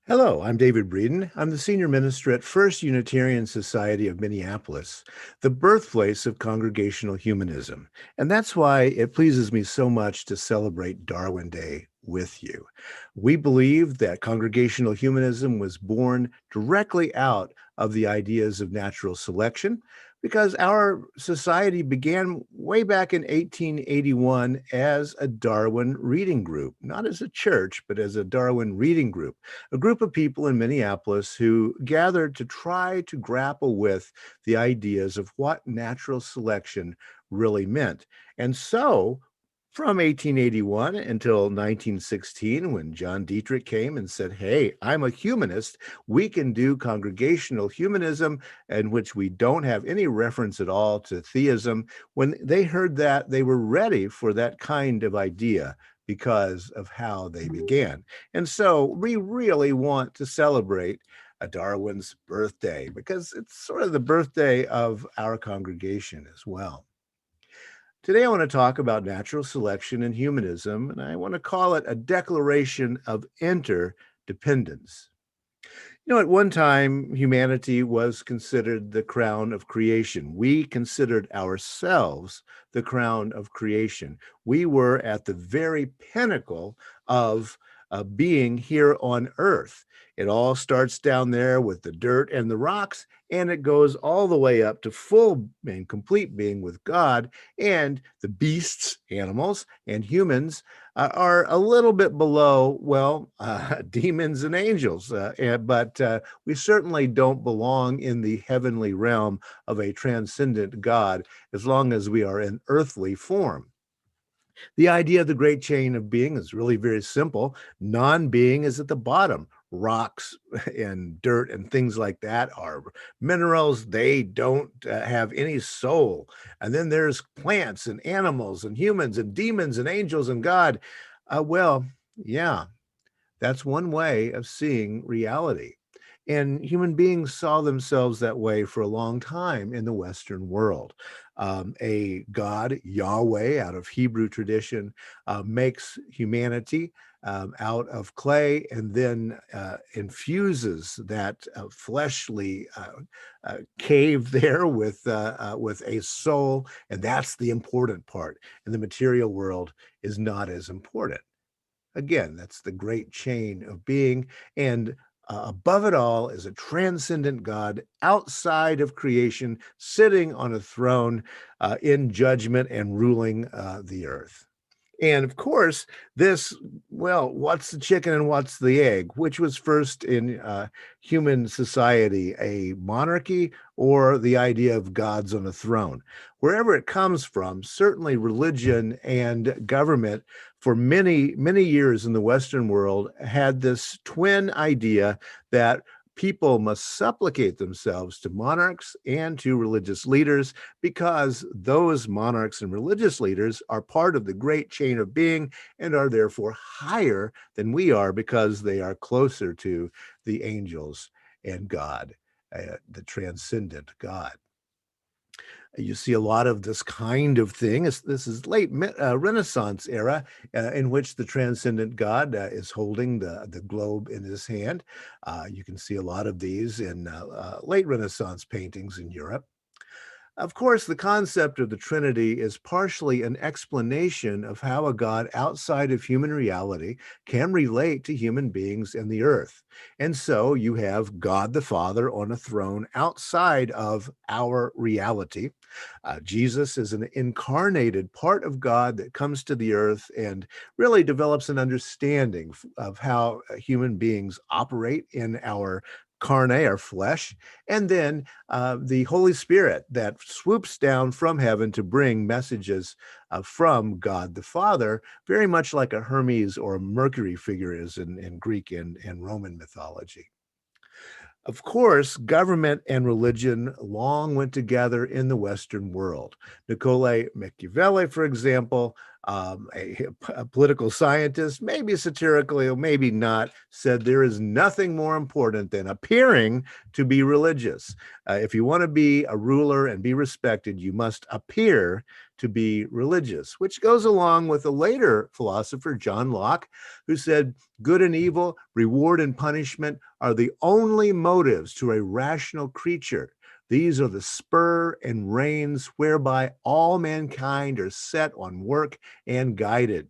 Hello, I'm David Breden. I'm the senior minister at First Unitarian Society of Minneapolis, the birthplace of congregational humanism. And that's why it pleases me so much to celebrate Darwin Day with you. We believe that congregational humanism was born directly out of the ideas of natural selection because our society began way back in 1881 as a Darwin reading group, not as a church, but as a Darwin reading group, a group of people in Minneapolis who gathered to try to grapple with the ideas of what natural selection really meant. And so, from 1881 until 1916, when John Dietrich came and said, "Hey, I'm a humanist, we can do congregational humanism, in which we don't have any reference at all to theism." When they heard that, they were ready for that kind of idea because of how they began. And so we really want to celebrate Darwin's birthday because it's sort of the birthday of our congregation as well. Today, I want to talk about natural selection and humanism, and I want to call it a declaration of interdependence. At one time, humanity was considered the crown of creation. We considered ourselves the crown of creation. We were at the very pinnacle of being here on earth. It all starts down there with the dirt and the rocks, and it goes all the way up to full and complete being with God, and the beasts, animals, and humans are a little bit below, demons and angels, but we certainly don't belong in the heavenly realm of a transcendent God as long as we are in earthly form. The idea of the great chain of being is really very simple. Non-being is at the bottom. Rocks and dirt and things like that are minerals. They don't have any soul. And then there's plants and animals and humans and demons and angels and God. Yeah, that's one way of seeing reality. And human beings saw themselves that way for a long time in the Western world. A God, Yahweh, out of Hebrew tradition, makes humanity out of clay and then infuses that fleshly cave there with a soul. And that's the important part. And the material world is not as important. Again, that's the great chain of being. And above it all is a transcendent God outside of creation, sitting on a throne in judgment and ruling the earth. And of course, what's the chicken and what's the egg? Which was first in human society, a monarchy or the idea of gods on a throne? Wherever it comes from, certainly religion and government for many, many years in the Western world had this twin idea that people must supplicate themselves to monarchs and to religious leaders because those monarchs and religious leaders are part of the great chain of being and are therefore higher than we are because they are closer to the angels and God, the transcendent God. You see a lot of this kind of thing. This is late Renaissance era in which the transcendent God is holding the globe in his hand. You can see a lot of these in late Renaissance paintings in Europe. Of course, the concept of the Trinity is partially an explanation of how a God outside of human reality can relate to human beings and the earth. And so you have God the Father on a throne outside of our reality. Jesus is an incarnated part of God that comes to the earth and really develops an understanding of how human beings operate in our carne, our flesh, and then the Holy Spirit that swoops down from heaven to bring messages from God the Father, very much like a Hermes or a Mercury figure is in Greek and Roman mythology. Of course, government and religion long went together in the Western world. Niccolo Machiavelli, for example, a political scientist, maybe satirically or maybe not, said there is nothing more important than appearing to be religious. If you want to be a ruler and be respected, you must appear to be religious, which goes along with a later philosopher, John Locke, who said, good and evil, reward and punishment are the only motives to a rational creature. These are the spur and reins whereby all mankind are set on work and guided.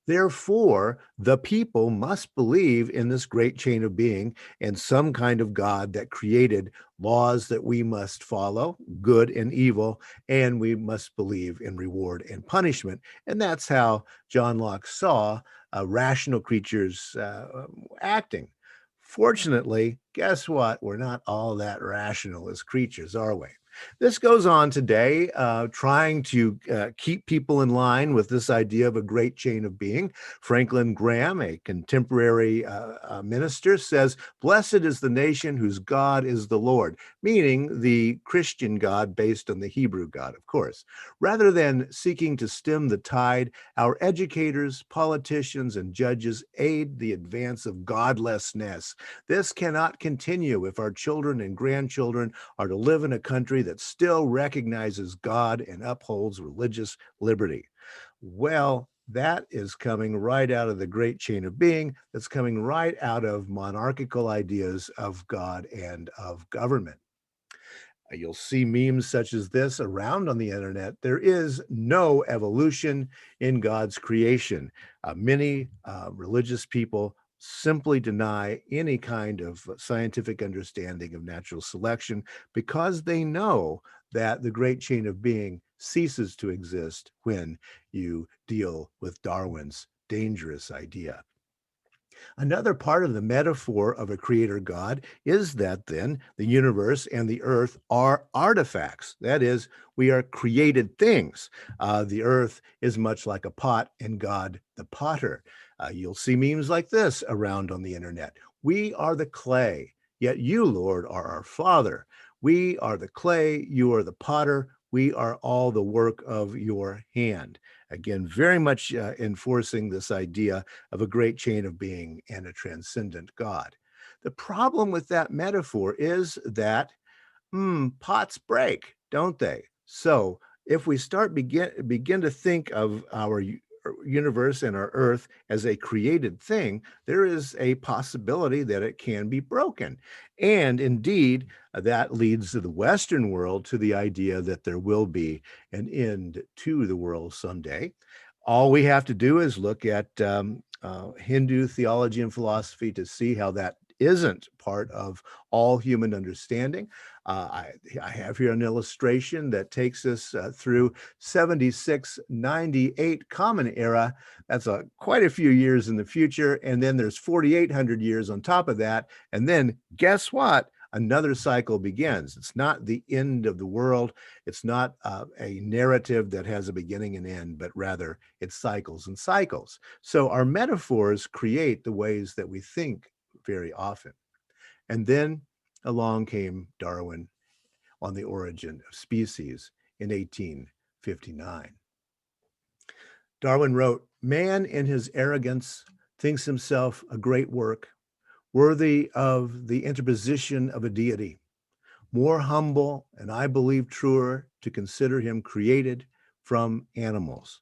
Therefore, the people must believe in this great chain of being and some kind of God that created laws that we must follow, good and evil, and we must believe in reward and punishment. And that's how John Locke saw rational creatures acting. Fortunately, guess what? We're not all that rational as creatures, are we? This goes on today, trying to keep people in line with this idea of a great chain of being. Franklin Graham, a contemporary minister, says, blessed is the nation whose God is the Lord, meaning the Christian God based on the Hebrew God, of course. Rather than seeking to stem the tide, our educators, politicians, and judges aid the advance of godlessness. This cannot continue if our children and grandchildren are to live in a country that still recognizes God and upholds religious liberty. Well, that is coming right out of the great chain of being, that's coming right out of monarchical ideas of God and of government. You'll see memes such as this around on the internet. There is no evolution in God's creation. Many religious people simply deny any kind of scientific understanding of natural selection because they know that the great chain of being ceases to exist when you deal with Darwin's dangerous idea. Another part of the metaphor of a creator God is that then the universe and the earth are artifacts. That is, we are created things. The earth is much like a pot and God the potter. You'll see memes like this around on the internet. We are the clay, yet you, Lord, are our Father. We are the clay, you are the potter. We are all the work of your hand. Again, very much enforcing this idea of a great chain of being and a transcendent God. The problem with that metaphor is that pots break, don't they? So if we start begin to think of our universe and our earth as a created thing, there is a possibility that it can be broken. And indeed, that leads to the Western world to the idea that there will be an end to the world someday. All we have to do is look at Hindu theology and philosophy to see how that isn't part of all human understanding. I have here an illustration that takes us through 7698 Common Era. That's quite a few years in the future. And then there's 4,800 years on top of that. And then guess what? Another cycle begins. It's not the end of the world. It's not a narrative that has a beginning and end, but rather it cycles and cycles. So our metaphors create the ways that we think very often. And then along came Darwin on the origin of species in 1859. Darwin wrote, man in his arrogance thinks himself a great work, worthy of the interposition of a deity, more humble, and I believe truer, to consider him created from animals.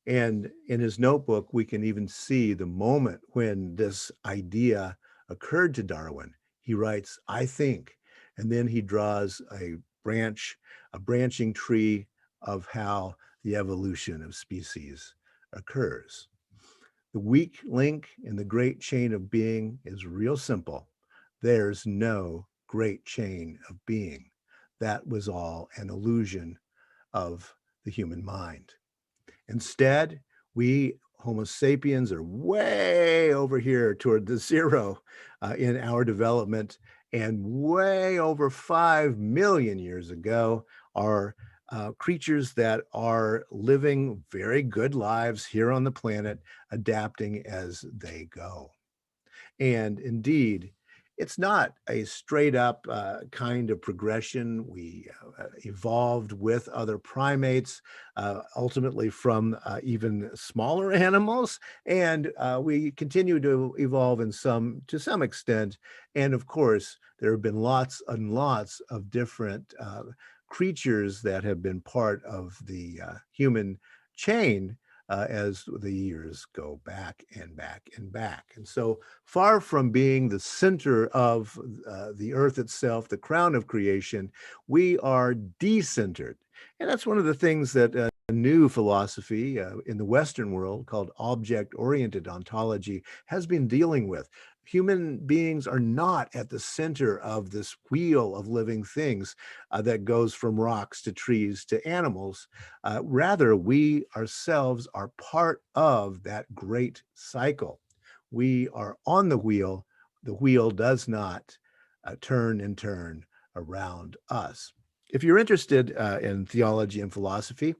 And in his notebook, we can even see the moment when this idea occurred to Darwin. He writes, I think, and then he draws a branching tree of how the evolution of species occurs. The weak link in the great chain of being is real simple. There's no great chain of being. That was all an illusion of the human mind. Instead, we Homo sapiens are way over here toward the zero in our development, and way over 5 million years ago are creatures that are living very good lives here on the planet, adapting as they go. And indeed, it's not a straight up kind of progression. We evolved with other primates, ultimately from even smaller animals, and we continue to evolve to some extent. And of course, there have been lots and lots of different creatures that have been part of the human chain as the years go back and back and back. And so far from being the center of the earth itself, the crown of creation, we are decentered. And that's one of the things that a new philosophy in the Western world called object-oriented ontology has been dealing with. Human beings are not at the center of this wheel of living things that goes from rocks to trees to animals. Rather, we ourselves are part of that great cycle. We are on the wheel. The wheel does not turn and turn around us. If you're interested in theology and philosophy,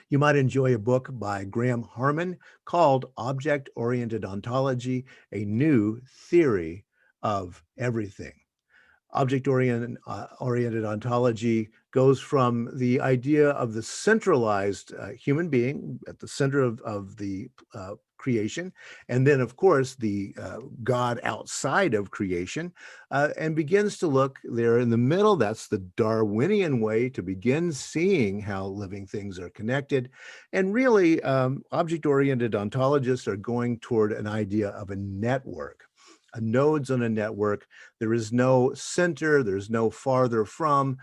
you might enjoy a book by Graham Harman called Object-Oriented Ontology, A New Theory of Everything. Object-oriented ontology goes from the idea of the centralized human being at the center of the creation, and then, of course, the God outside of creation, and begins to look there in the middle. That's the Darwinian way to begin seeing how living things are connected. And really, object-oriented ontologists are going toward an idea of a network. Nodes on a network. There is no center, there's no farther from.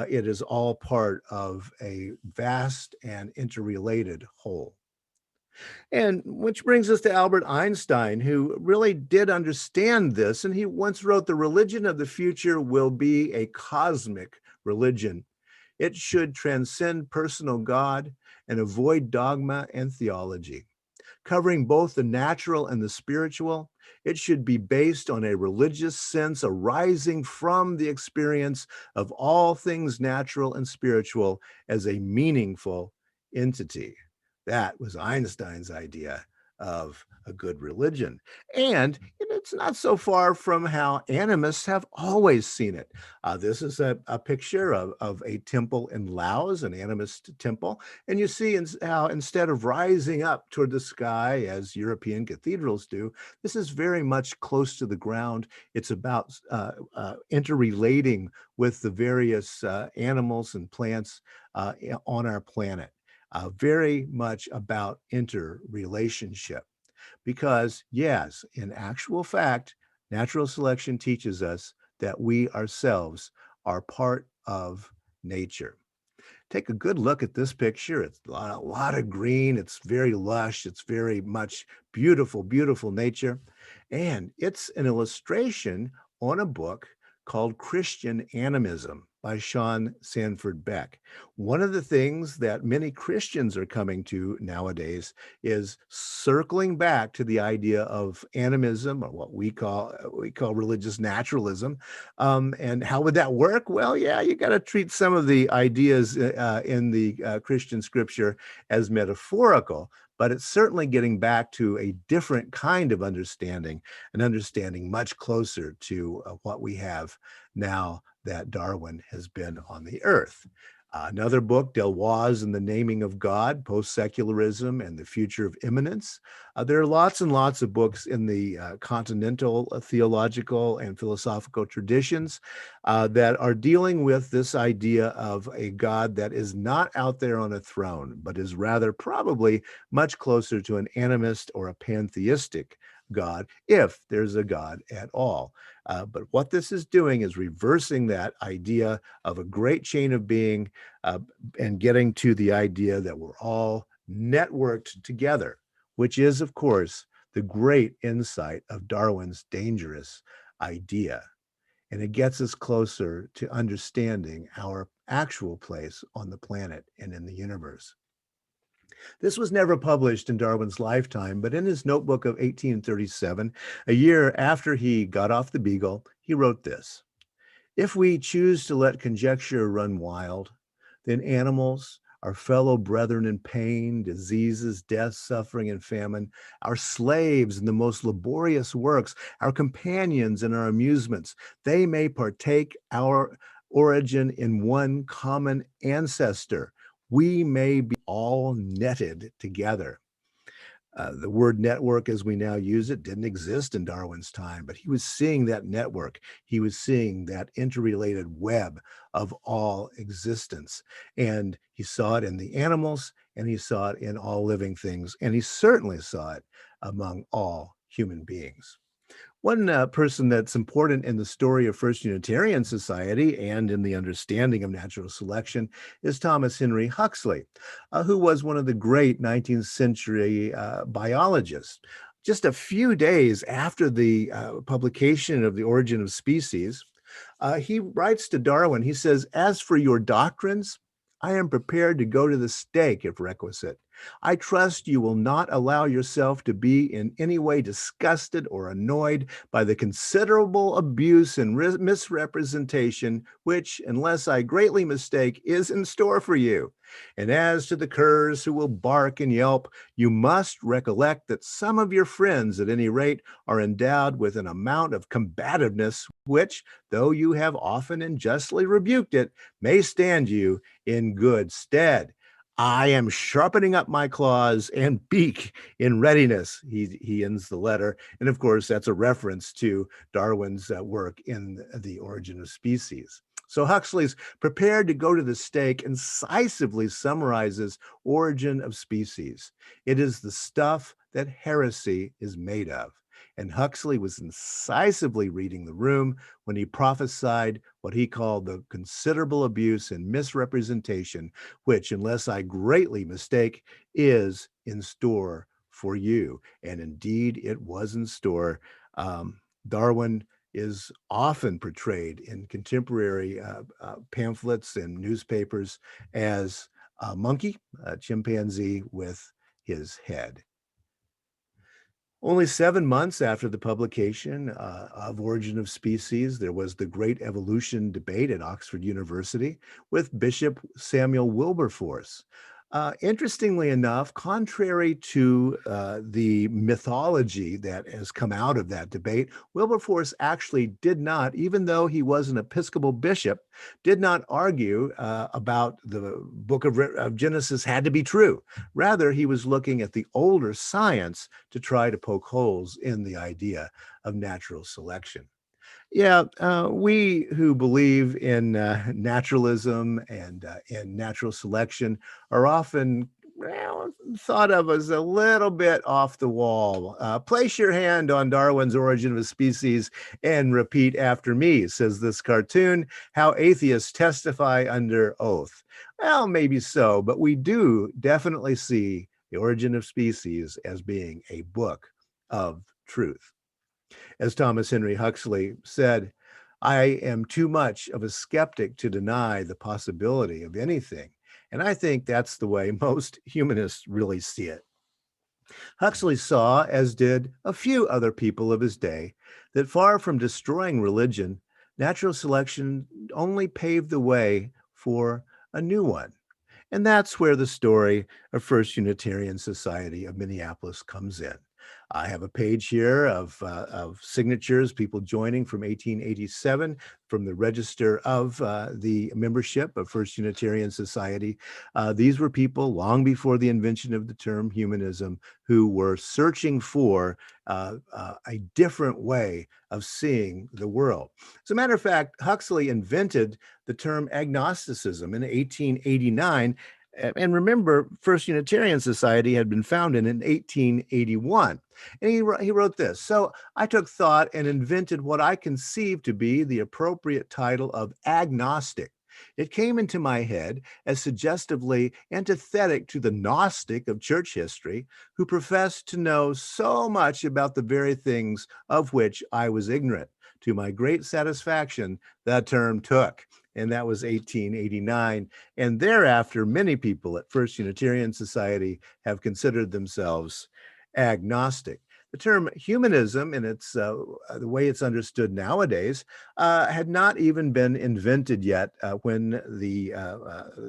It is all part of a vast and interrelated whole. And which brings us to Albert Einstein, who really did understand this. And he once wrote, "The religion of the future will be a cosmic religion. It should transcend personal God and avoid dogma and theology. Covering both the natural and the spiritual, it should be based on a religious sense arising from the experience of all things natural and spiritual as a meaningful entity." That was Einstein's idea of a good religion. And it's not so far from how animists have always seen it. This is a picture of a temple in Laos, an animist temple. And you see how instead of rising up toward the sky as European cathedrals do, this is very much close to the ground. It's about interrelating with the various animals and plants on our planet. Very much about interrelationship. Because, yes, in actual fact, natural selection teaches us that we ourselves are part of nature. Take a good look at this picture. It's a lot of green. It's very lush. It's very much beautiful, beautiful nature. And it's an illustration on a book called Christian Animism by Sean Sanford Beck. One of the things that many Christians are coming to nowadays is circling back to the idea of animism, or what we call religious naturalism. And how would that work? Well, yeah, you got to treat some of the ideas in the Christian scripture as metaphorical, but it's certainly getting back to a different kind of understanding, an understanding much closer to what we have now that Darwin has been on the earth. Another book, Deleuze and the Naming of God, Post-Secularism and the Future of Imminence. There are lots and lots of books in the continental theological and philosophical traditions that are dealing with this idea of a God that is not out there on a throne, but is rather probably much closer to an animist or a pantheistic God, if there's a God at all. But what this is doing is reversing that idea of a great chain of being and getting to the idea that we're all networked together, which is, of course, the great insight of Darwin's dangerous idea. And it gets us closer to understanding our actual place on the planet and in the universe. This was never published in Darwin's lifetime, but in his notebook of 1837, a year after he got off the Beagle, he wrote this: "If we choose to let conjecture run wild, then animals, our fellow brethren in pain, diseases, death, suffering, and famine, our slaves in the most laborious works, our companions in our amusements, they may partake our origin in one common ancestor. We may be all netted together." The word network as we now use it didn't exist in Darwin's time, but he was seeing that network. He was seeing that interrelated web of all existence. And he saw it in the animals, and he saw it in all living things, and he certainly saw it among all human beings. One person that's important in the story of First Unitarian Society and in the understanding of natural selection is Thomas Henry Huxley, who was one of the great 19th century biologists. Just a few days after the publication of The Origin of Species, he writes to Darwin, he says, "As for your doctrines, I am prepared to go to the stake if requisite. I trust you will not allow yourself to be in any way disgusted or annoyed by the considerable abuse and misrepresentation which, unless I greatly mistake, is in store for you. And as to the curs who will bark and yelp, you must recollect that some of your friends, at any rate, are endowed with an amount of combativeness which, though you have often and justly rebuked it, may stand you in good stead. I am sharpening up my claws and beak in readiness." He ends the letter. And of course, that's a reference to Darwin's work in The Origin of Species. So Huxley's prepared to go to the stake incisively summarizes Origin of Species. It is the stuff that heresy is made of. And Huxley was incisively reading the room when he prophesied what he called the considerable abuse and misrepresentation, which, unless I greatly mistake, is in store for you. And indeed, it was in store. Darwin is often portrayed in contemporary pamphlets and newspapers as a monkey, a chimpanzee with his head. Only 7 months after the publication of Origin of Species, there was the Great Evolution debate at Oxford University with Bishop Samuel Wilberforce. Interestingly enough, contrary to the mythology that has come out of that debate, Wilberforce actually did not, even though he was an Episcopal bishop, did not argue about the book of Genesis had to be true. Rather, he was looking at the older science to try to poke holes in the idea of natural selection. Yeah, we who believe in naturalism and in natural selection are often, well, thought of as a little bit off the wall. Place your hand on Darwin's Origin of Species and repeat after me, says this cartoon, how atheists testify under oath. Well, maybe so, but we do definitely see The Origin of Species as being a book of truth. As Thomas Henry Huxley said, I am too much of a skeptic to deny the possibility of anything. And I think that's the way most humanists really see it. Huxley saw, as did a few other people of his day, that far from destroying religion, natural selection only paved the way for a new one. And that's where the story of First Unitarian Society of Minneapolis comes in. I have a page here of signatures, people joining from 1887 from the register of the membership of First Unitarian Society. These were people long before the invention of the term humanism who were searching for a different way of seeing the world. As a matter of fact, Huxley invented the term agnosticism in 1889. And remember, First Unitarian Society had been founded in 1881. And he wrote this. So I took thought and invented what I conceived to be the appropriate title of agnostic. It came into my head as suggestively antithetic to the Gnostic of church history, who professed to know so much about the very things of which I was ignorant. To my great satisfaction, that term took. And that was 1889. And thereafter, many people at First Unitarian Society have considered themselves agnostic. The term humanism, in its the way it's understood nowadays, had not even been invented yet when the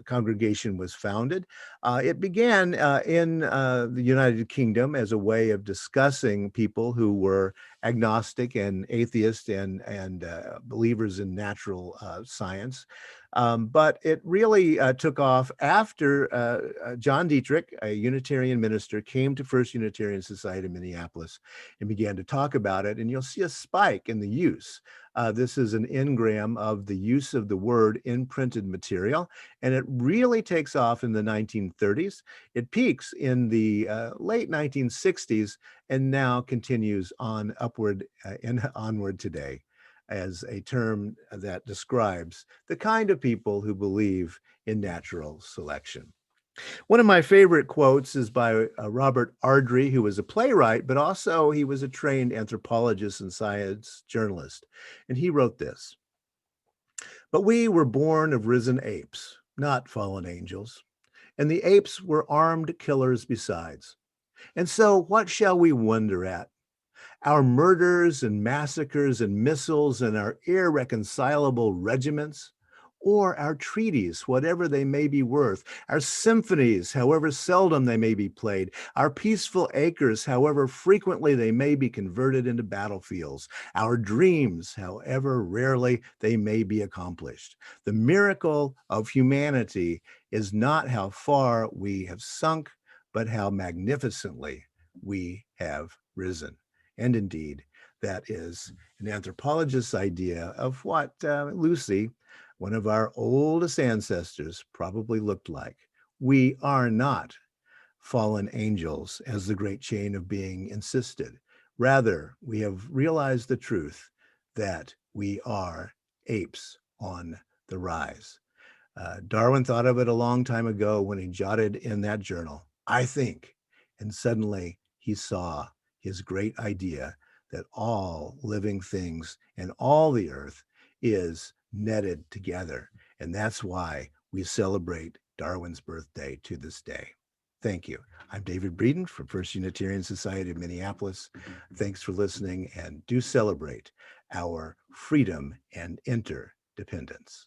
congregation was founded. It began in the United Kingdom as a way of discussing people who were agnostic and atheist and believers in natural science. But it really took off after John Dietrich, a Unitarian minister, came to First Unitarian Society in Minneapolis and began to talk about it. And you'll see a spike in the use. This is an engram of the use of the word in printed material, and it really takes off in the 1930s. It peaks in the late 1960s and now continues on upward and onward today as a term that describes the kind of people who believe in natural selection. One of my favorite quotes is by Robert Ardrey, who was a playwright, but also he was a trained anthropologist and science journalist. And he wrote this: "But we were born of risen apes, not fallen angels, and the apes were armed killers besides. And so what shall we wonder at? Our murders and massacres and missiles and our irreconcilable regiments, or our treaties, whatever they may be worth, our symphonies, however seldom they may be played, our peaceful acres, however frequently they may be converted into battlefields, our dreams, however rarely they may be accomplished. The miracle of humanity is not how far we have sunk, but how magnificently we have risen." And indeed, that is an anthropologist's idea of what Lucy, one of our oldest ancestors, probably looked like. We are not fallen angels, as the great chain of being insisted. Rather, we have realized the truth that we are apes on the rise. Darwin thought of it a long time ago when he jotted in that journal, "I think," and suddenly he saw his great idea that all living things and all the earth is netted together. And that's why we celebrate Darwin's birthday to this day. Thank you. I'm David Breden from First Unitarian Society of Minneapolis. Thanks for listening, and do celebrate our freedom and interdependence.